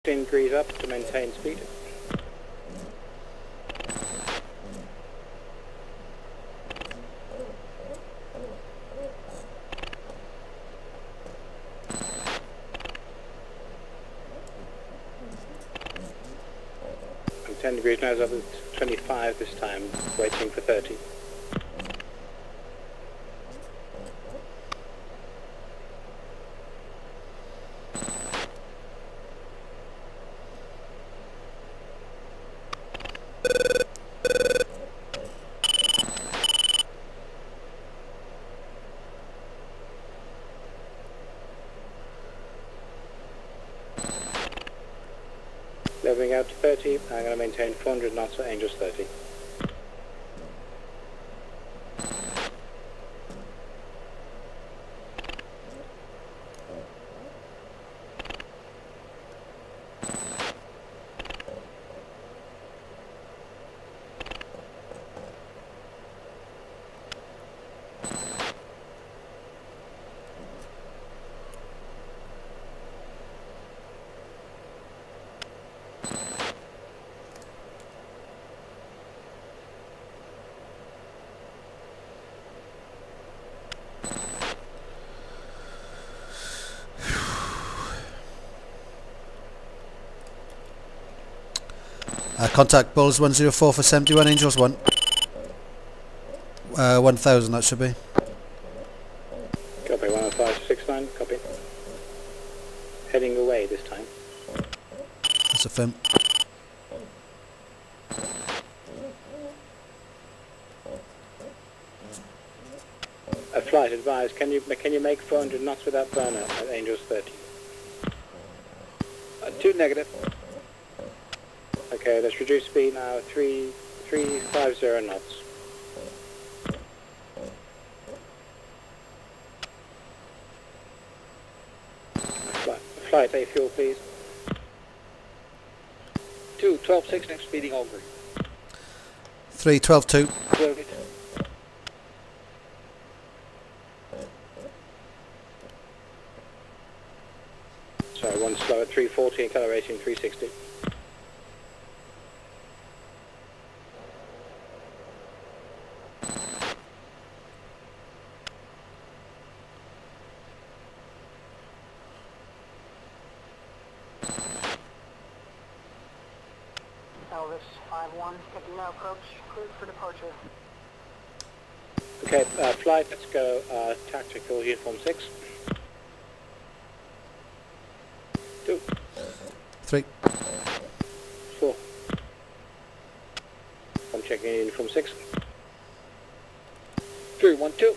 15 degrees up to maintain speed. And 10 degrees nose up at 25 this time, waiting for 30. Leveling out to 30, I'm going to maintain 400 knots at Angels 30. Contact Bulls 104 for 71, Angels 1. 1000 that should be. Copy, 10569, copy. Heading away this time. That's a film. A flight advised, can you make 400 knots without burner at Angels 30? 2 negative. Okay, let's reduce speed now, 350 knots. Flight A fuel, please. 2, 12.6 next speeding over. 3, 12, 2. 12 it. Sorry, one slow at 340, accelerating 360. Elvis 5-1, taking now approach, cleared for departure. Okay, flight, let's go tactical uniform 6. 2, 3. 4. I'm checking in uniform 6. 3, 1, 2.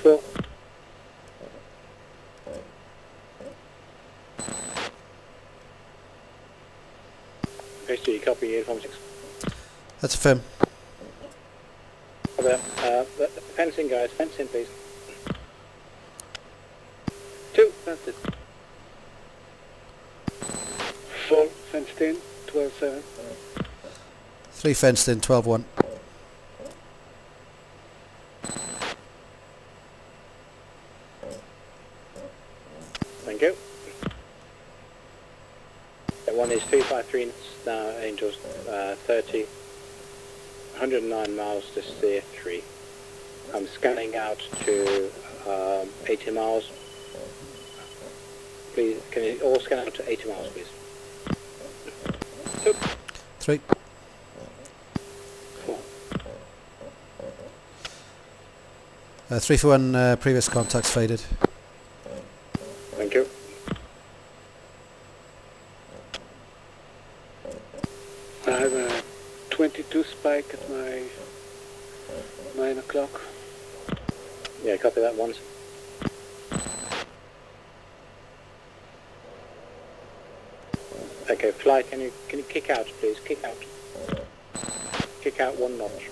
4. Okay, so you copy uniform 6. That's a film. Over there. Fence in, guys. Fence in, please. 2. That's it. 4, fenced in, 12.7. 3 fenced in, 12, 1. Thank you. That one is 353 now, Angels 30. 109 miles to steer 3. I'm scanning out to 80 miles. Please, can you all scan out to 80 miles, please? 2. 3. 4. 3 for 1, previous contacts faded. Thank you. I have a 22 spike at my 9 o'clock. Yeah, copy that once. Okay, flight, can you kick out, please? Kick out. Kick out 1 notch.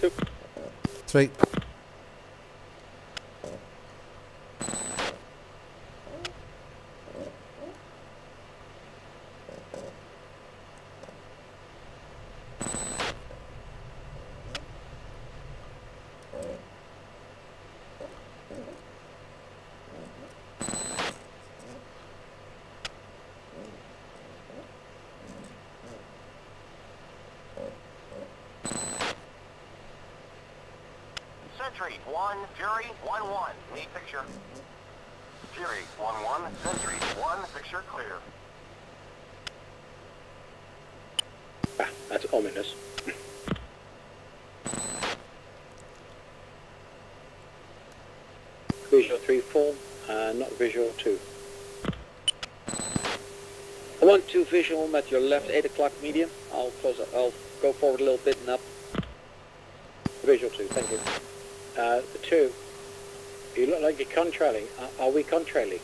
2. 3. Sentry 1, Fury 1-1. Need picture. Fury 1-1, Sentry 1, picture clear. Ah, that's ominous. Visual 3-4, not visual 2. 1-2 visual at your left, 8 o'clock medium. I'll go forward a little bit and up. Visual 2, thank you. The 2, you look like you're contrailing. Are we contrailing?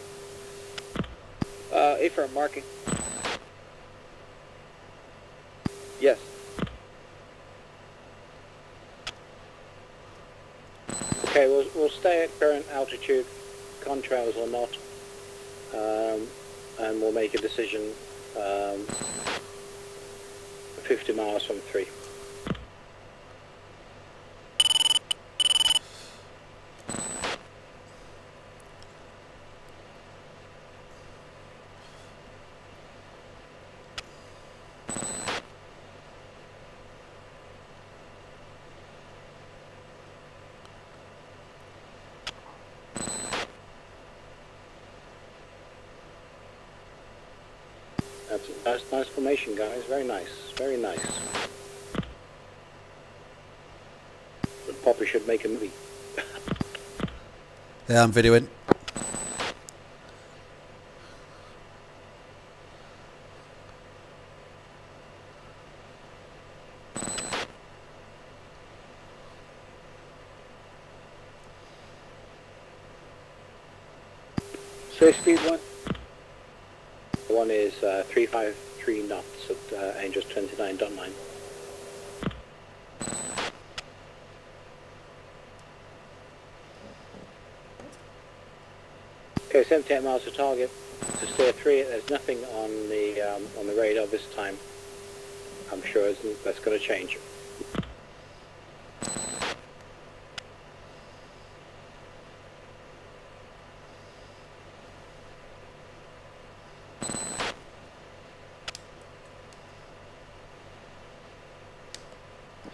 Affirm marking. Yes. Okay, we'll stay at current altitude, contrails or not, and we'll make a decision 50 miles from 3. That's nice formation, guys. Very nice. Very nice. But Poppy should make a movie. Yeah, I'm videoing. Say speed 1. One is 353 knots at Angels 29.9. Okay, 78 miles to target. To steer 3, there's nothing on the radar this time. I'm sure that's going to change.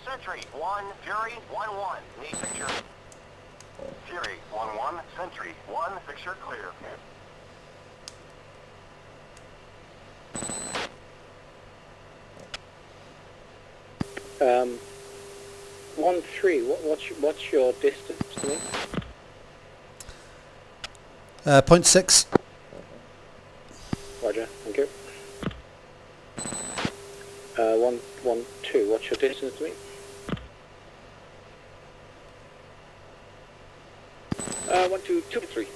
Sentry 1, Fury 1-1. Need picture. Fury 1-1, Sentry 1, picture clear. Um, 1-3. What's your distance to me? 0.6. Roger. Thank you. 1-2. What's your distance to me? 1-2, 2-3.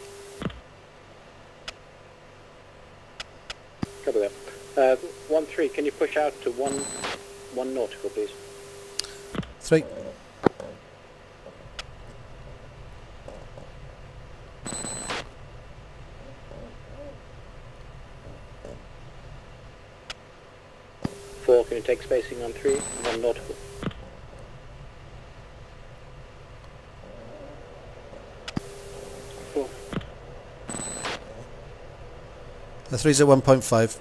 Copy that. 1-3. Can you push out to 1 nautical, please? 3. Can you take spacing on 3? 1 nautical. The 3's at 1.5.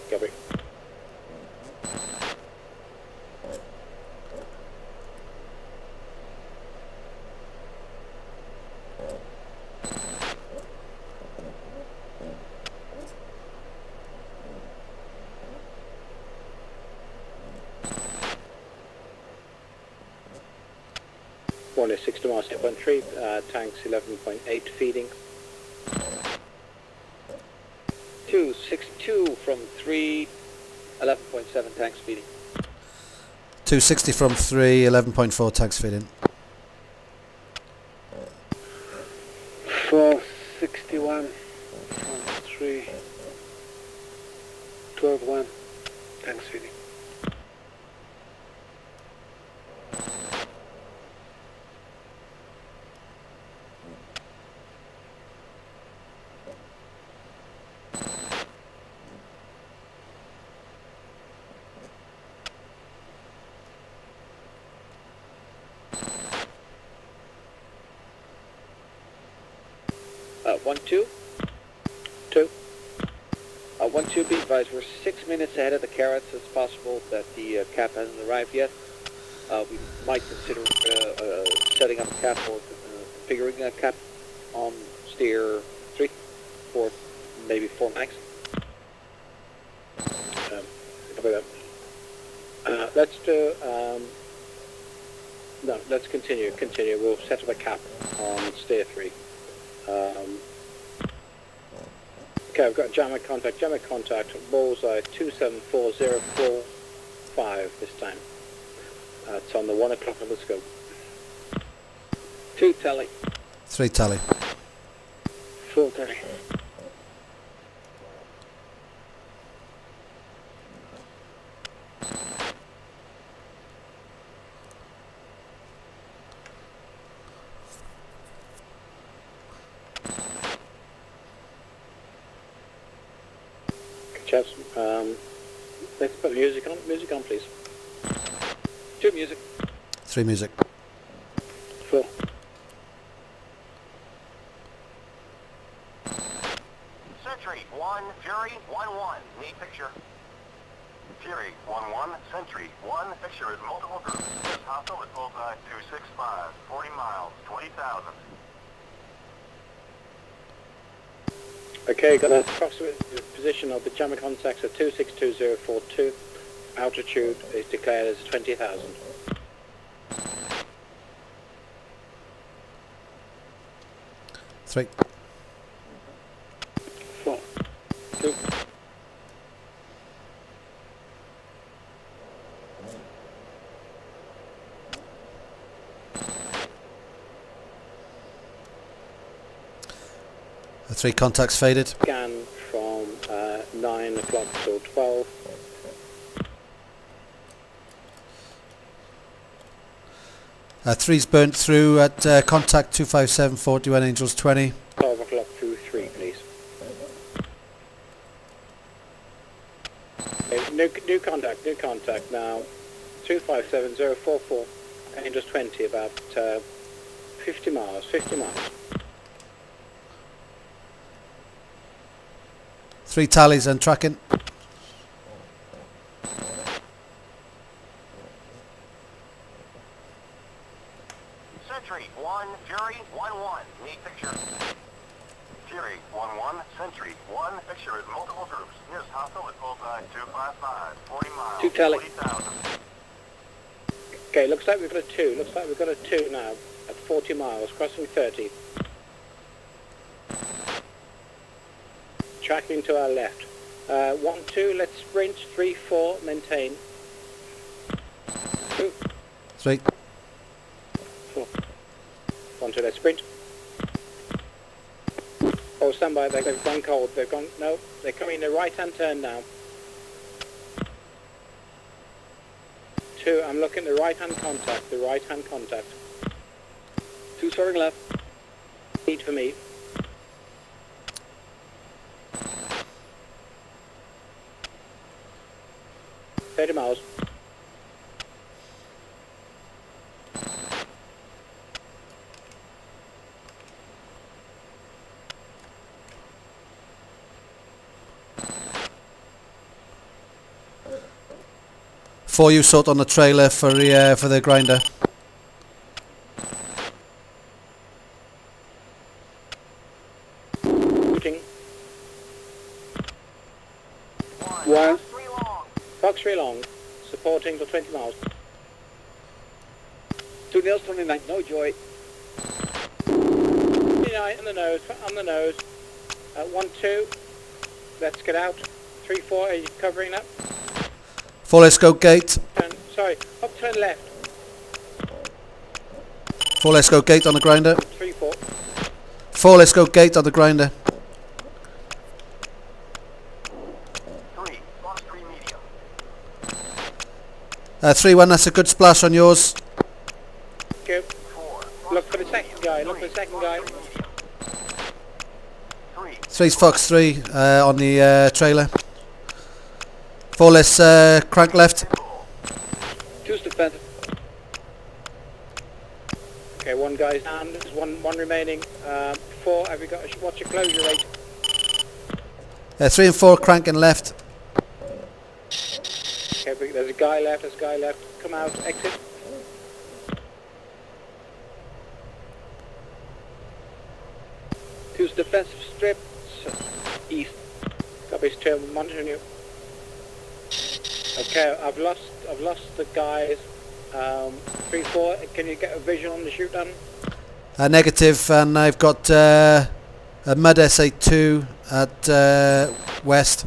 Copy. One is 60 miles, 8.3, tanks 11.8 feeding. 262 from 3, 11.7 tanks feeding. 260 from 3, 11.4 tags feeding. 461 from 3, 12-1. Thanks, feeding. One two. 2. 1-2, be advised, we're 6 minutes ahead of the carrots. It's possible that the cap hasn't arrived yet. we might consider setting up a cap or configuring a cap on steer 3 or maybe 4 max. Let's do, no, let's continue. We'll set up a cap on steer 3. Okay, I've got jammer contact, bullseye 274045 this time. It's on the 1 o'clock of the scope. 2 tally. 3 tally. 4 tally. Chaps, let's put music on, please. 2 music. 3 music. 4. Sentry 1, Fury 1-1. Need picture. Fury 1-1, Sentry 1, picture is multiple groups. This hostile is bullseye 265, 40 miles, 20,000. Okay, got an approximate position of the jammer contacts at 262042. Altitude is declared as 20,000. Three. 4. 2. The 3 contacts faded. Scan from 9 o'clock till 12. 3's burnt through at contact 25741 Angels 20. 12 o'clock through 3, please. Okay, new contact now. 257044 Angels 20, about 50 miles. 3 tallies and tracking. Sentry 1, Fury 1-1. Need picture. Fury 1-1, Sentry 1, picture is multiple groups. Nearest hostile is bullseye 255, 40 miles, 2 tally. 20,000. Okay, looks like we've got a 2 now at 40 miles, crossing 30. Tracking to our left. 1-2, let's sprint. 3-4, maintain. 2. 3. 4. 1-2, let's sprint. Oh, stand by, they've gone cold. No, they're coming the right-hand turn now. 2, I'm looking at the right-hand contact. 2 starting left. Lead for me. $30 miles. Four you sort on the trailer for the grinder. Shooting. 1. Fox 3 long. Supporting for 20 miles. 2 Nils 29, no joy. 29 on the nose. 1-2. Let's get out. 3-4, are you covering up? 4 let's go gate. Turn left. 4 let's go gate on the grinder. 3-4. 4 let's go gate on the grinder. 3, Fox 3 medium. 3-1, that's a good splash on yours. Go. 4, Look for the second guy. 3, 3's Fox 3 on the trailer. 4 let's crank left. 2's defensive. Okay, 1 guy's down. There's one remaining. 4, have you got? What's your closure rate? 3 and 4 cranking left. Okay, there's a guy left. Come out. Exit. Two's defensive strip, east. Copy, still monitoring you. Okay, I've lost the guys. 3-4. Can you get a visual on the shoot down? Negative, and I've got a Mud SA2 at west.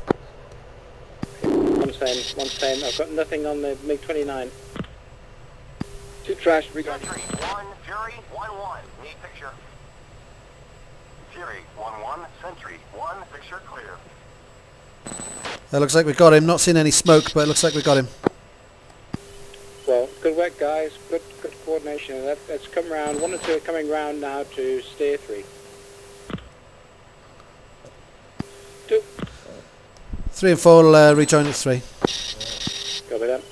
One same. I've got nothing on the MiG-29. 2 trash, regarding. Sentry 1, Fury 1-1. Need picture. Fury 1-1. Sentry 1. Picture clear. It looks like we got him. Not seen any smoke, but it looks like we got him. Well, good work, guys. Good coordination. Let's come round. 1 and 2 are coming round now to steer 3. 2. 3 and 4 will rejoin at 3. Copy that.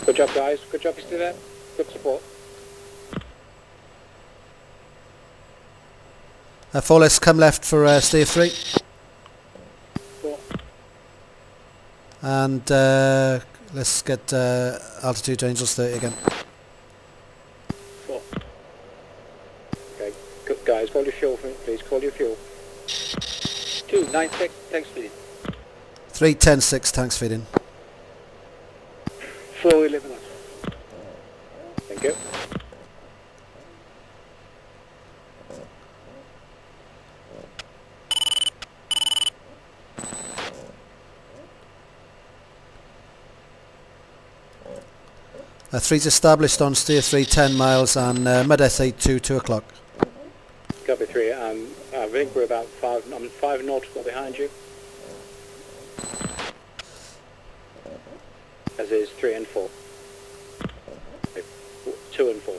Good job, guys. Good job, you still there. Good support. 4 let's come left for steer 3. 4. And let's get altitude to Angels 30 again. 4. Okay, good guys. Call your fuel for me, please. Call your fuel. 2, 9-6, thanks feeding. 3, 10, 6, tanks feeding. 4, 11 knots. Thank you. Three's established on steer 3, 10 miles, and Mud SA2, 2 o'clock. Copy 3. I think we're about 5. I'm 5 nautical behind you. As is 3 and 4. 2 and 4.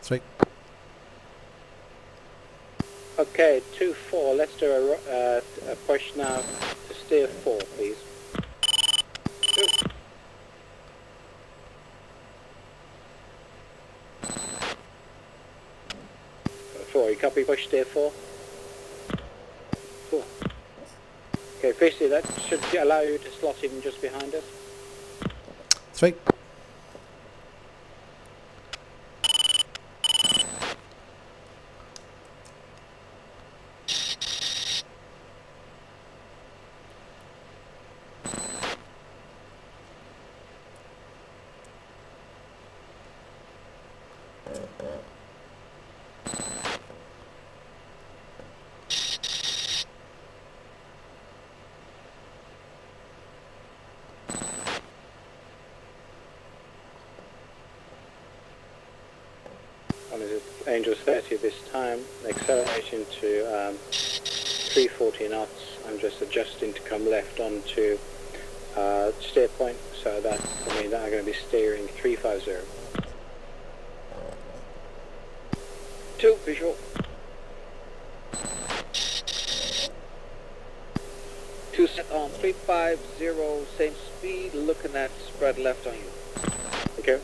3. Okay, 2-4. Let's do a push now to steer 4, please. 2. 4. You copy push steer 4? 4. Okay, basically that should allow you to slot in just behind us. 3. One is Angels 30 this time, acceleration to 340 knots. I'm just adjusting to come left onto steer point, so that will mean that I'm going to be steering 350. 2, visual. 2 set on 350, same speed, looking at spread left on you. Okay.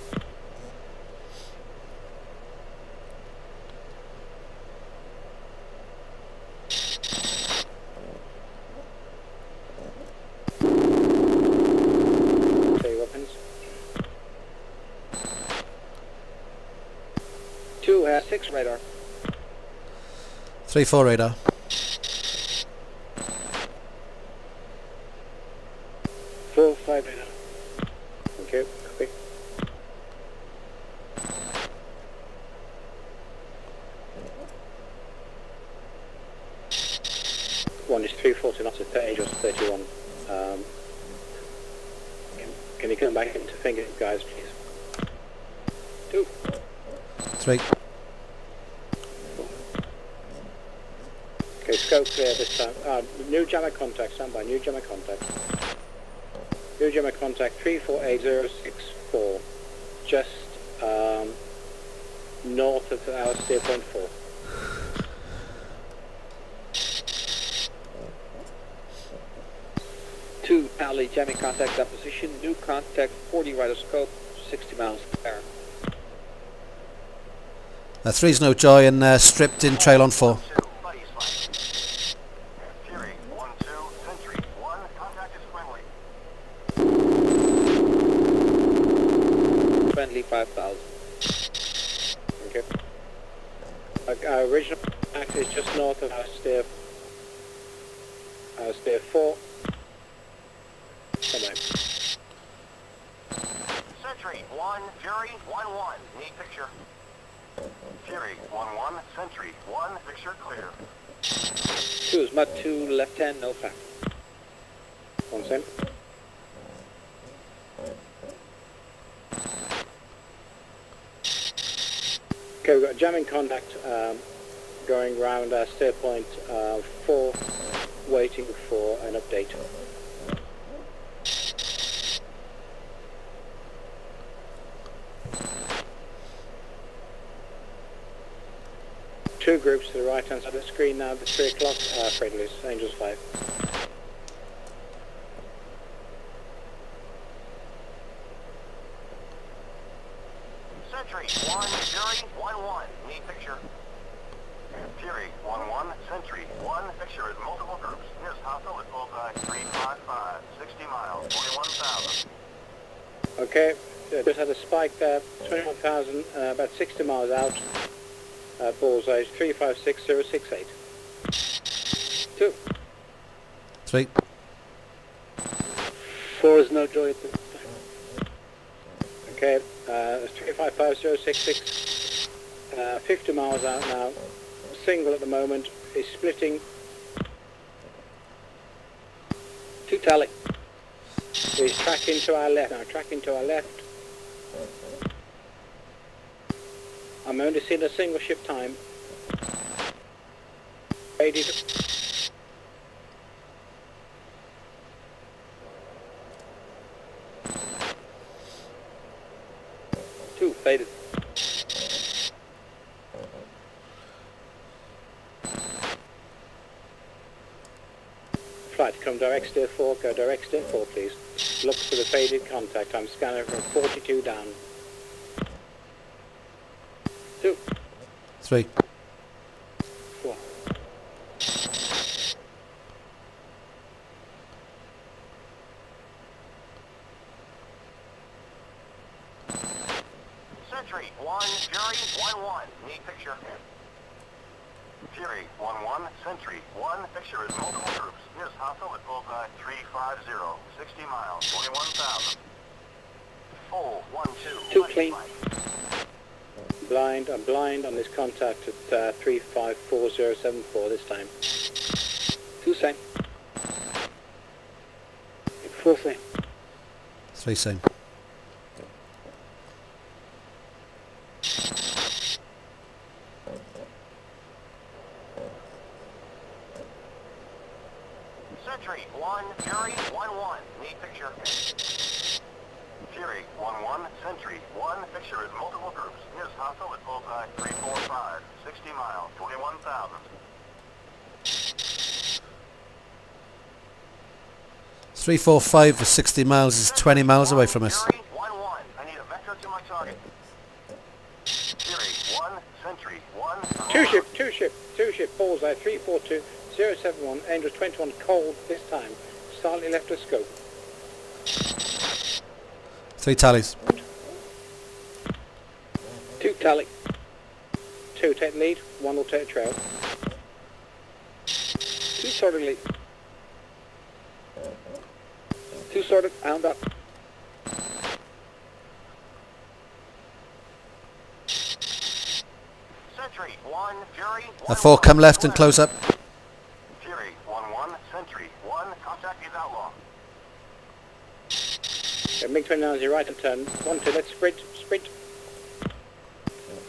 Okay, weapons. 2 has 6 radar. 3, 4 radar. 4, 5 radar. Okay, copy. One is 340 knots at Angels 31. Can you come back into finger, guys, please? 2. 3. Okay, scope clear this time. New jammer contact, stand by. New jammer contact. New jammer contact 348064. Just north of our steer point 4. Two, Pally jamming contact deposition, new contact 40 radar scope, 60 miles per hour. 3's no joy and stripped in trail on 4. Buddy slide. Fury 1-2. Sentry 1. Contact is friendly. 5,000. Okay. Our original act is just north of our steer 4. Come on. Sentry 1, Fury 1-1. Need picture. Fury 1-1, Sentry 1, picture clear. 2 is mud 2, left hand, no factor. 1 cent. Okay, we've got jamming contact going round our steer point 4, waiting for an update. Two groups to the right hand side of the screen now, the 3 o'clock, friendlies, Angels 5. Sentry 1, Fury 1-1. Need picture. Fury 1-1, Sentry 1, picture is multiple groups. Nearest hostile is bullseye 355, 60 miles, 41,000. Okay, just had a spike there, 21,000, about 60 miles out. Bullseye 356068. 2. 3. 4 is no joy at this time. Okay, 355066. 50 miles out now. Single at the moment. Is splitting. 2 tally. Is tracking to our left now. Tracking to our left. I'm only seeing a single ship time. 80. 2 faded. Flight, come direct steer 4, go direct steer 4 please. Look for the faded contact. I'm scanning from 42 down. 2. 3. 4. Sentry 1, Fury 1-1. Need picture. Fury 1-1, Sentry 1, picture is multiple groups. Nearest hostile at bullseye 350, 60 miles, 41,000. Full 1-2. 2 clean. Blind, I'm blind on this contact at 354074 this time. 2 same. 4 same. 3 same. Sentry 1, Fury 1-1. Need picture. Fury 1-1, Sentry 1, picture is multiple groups. Nearest hostile at bullseye 345, 60 miles, 21,000. 345 for 60 miles is 20 miles away from us. Fury 1-1. I need a vector to my target. Fury 1, Sentry 1. Two ship, bullseye 342071, Angels 21 cold this time. Slightly left of scope. 3 tallies. 2 tally. 2 take lead, 1 will take trail. 2 sorted lead. 2 sorted, hound up. Sentry 1, Fury 1. A 4 come left and close up. Fury 1-1, Sentry 1, contact is outlaw. MiG-29 is your right hand turn. 1, 2, let's sprint.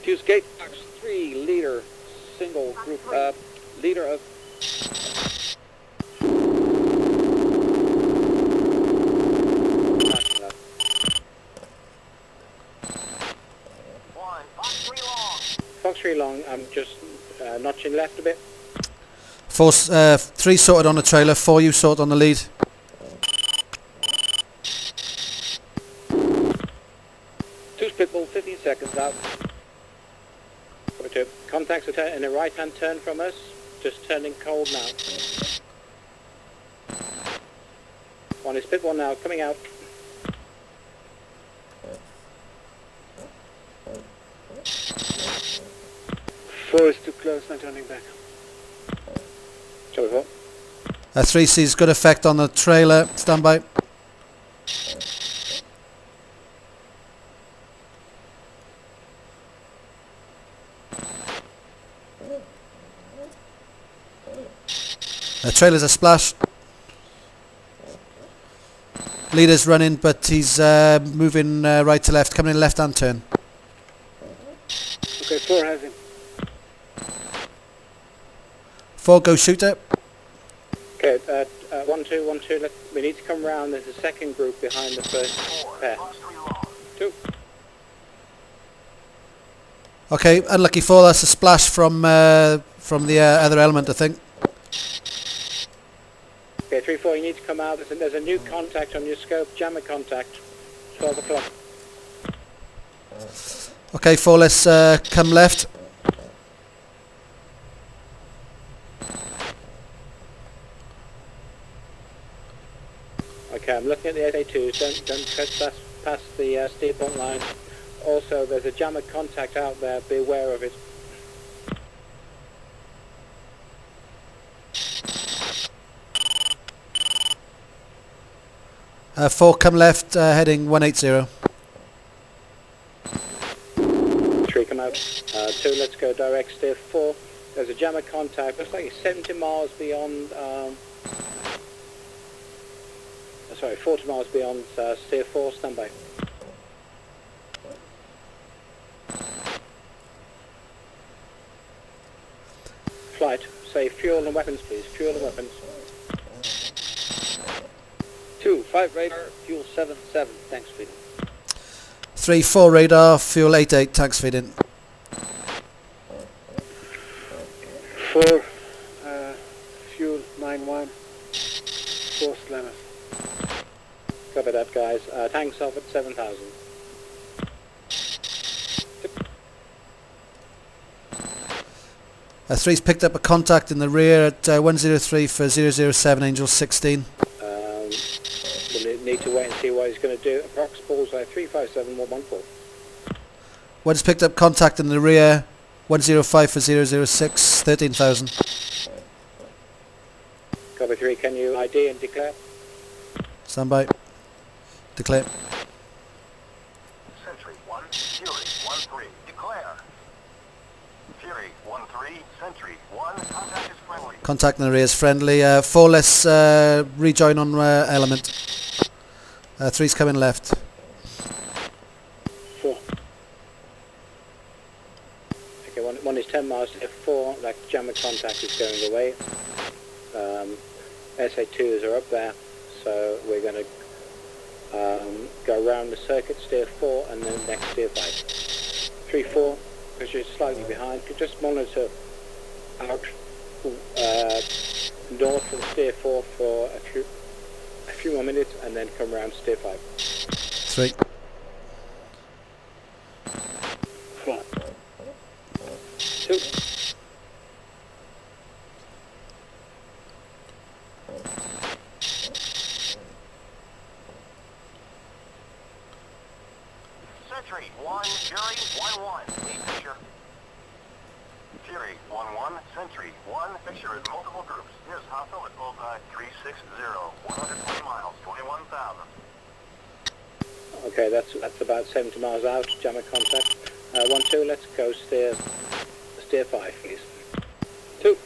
2's gate box 3, leader, single group, leader of... Fox 3 long, I'm just notching left a bit. 3 sorted on the trailer, 4 you sorted on the lead. 2's pitbull, 15 seconds out. Contacts are in a right hand turn from us, just turning cold now. 1 is pitbull now, coming out. 4 is too close, not turning back. Charlie 4. 3 sees good effect on the trailer. Stand by. The trailer's a splash. Leader's running, but he's moving right to left, coming in left-hand turn. Okay, 4 has him. 4, go shooter. Okay, 1, 2, 1, 2. We need to come round. There's a second group behind the first pair. 2. Okay, unlucky 4, that's a splash from the other element, I think. Okay, 3, 4, you need to come out. There's a new contact on your scope, jammer contact, 12 o'clock. Okay, 4, let's come left. Okay, I'm looking at the SA2s. Don't trespass past the steer point line. Also, there's a jammer contact out there. Be aware of it. Four, come left, heading 180. 3, come out. 2, let's go direct steer 4. There's a jammer contact. Looks like it's 70 miles beyond. Sorry, 40 miles beyond steer 4. Standby. Flight. Say fuel and weapons, please. Fuel and weapons. 2, 5 radar, fuel 7-7, thanks feeding. 3, 4 radar, fuel 88, tanks feeding. 4, fuel 9-1, 4 slammers. Cover that, guys. Tanks off at 7,000. Three's picked up a contact in the rear at 103 for 007, Angel 16. We'll need to wait and see what he's going to do. Approx bullseye 357 114. One's picked up contact in the rear, 105 for 006, 13,000. Cover 3, can you ID and declare? Stand by. Declare. Sentry 1, Fury 1-3, declare. Fury 1-3, Sentry 1, contact is friendly. Contact in the rear is friendly. 4, let's rejoin on element. 3's coming left. 4. Okay, one is 10 miles to 4. That jammer contact is going away. SA2s are up there, so we're going to go around the circuit, steer 4, and then next steer 5. 3, 4, because you're slightly behind. You just monitor out north from steer 4 for a few more minutes, and then come around steer 5. 3. 4. 2. Sentry 1, Fury 1-1, need picture. Fury 1-1, Sentry 1, picture is multiple groups. Here's hostile at bullseye 360, 120 miles, 21,000. Okay, that's about 70 miles out, jammer contact. 1, 2, let's go steer 5, please. 2.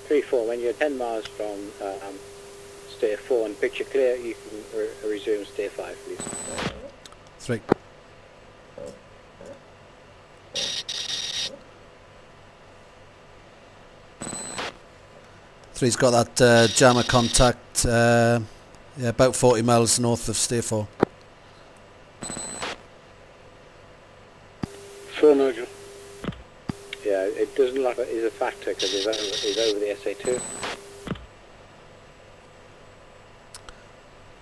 Three, 4. When you're 10 miles from steer 4 and picture clear, you can resume steer 5, please. 3. 3's got that jammer contact, yeah, about 40 miles north of steer 4. 4 Nigel. Yeah, it doesn't look like it is a factor because he's over the SA2.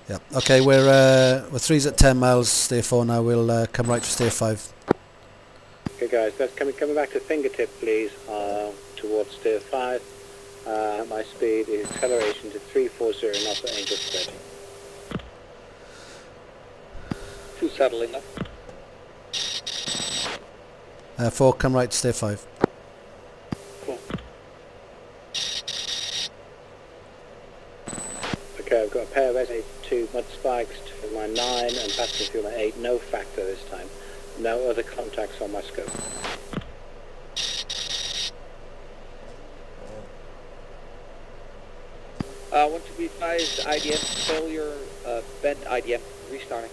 Yeah. Okay, we're 3's at 10 miles, steer 4 now. We'll come right to steer 5. Okay guys, that's coming back to fingertip please, towards steer 5. My speed is acceleration to 340 knots at Angel 30. 2 settling up. 4, come right to steer 5. Cool. Okay, I've got a pair of SA2 mud spikes to my 9 and passenger fuel at 8, no factor this time. No other contacts on my scope. Want to be advised, IDM failure, bend IDM, restarting.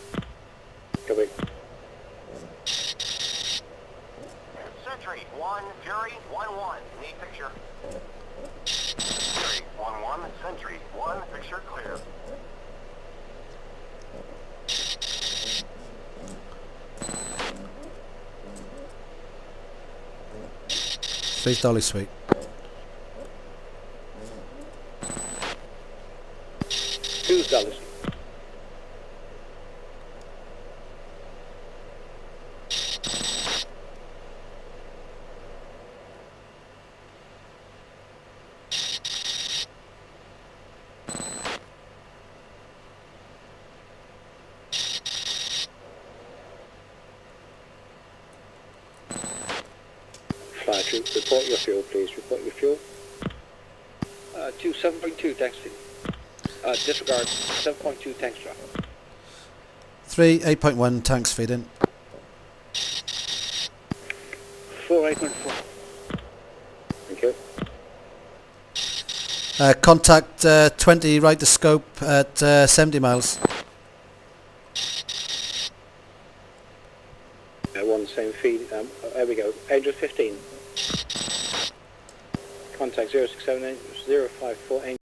Copy. Sentry 1, Fury 1-1, need picture. Fury 1-1, Sentry 1, picture clear. Please dolly sweet. 2's dollars. Fly troop, report your fuel please, report your fuel. 2, 7.2, tanks feed. Disregard, 7.2, tanks drop. 3, 8.1, tanks feed in. 4, 8.4. Thank you. Contact 20 right to scope at 70 miles. One same feed, there we go, Angel 15. Contact 0678 054 Angel.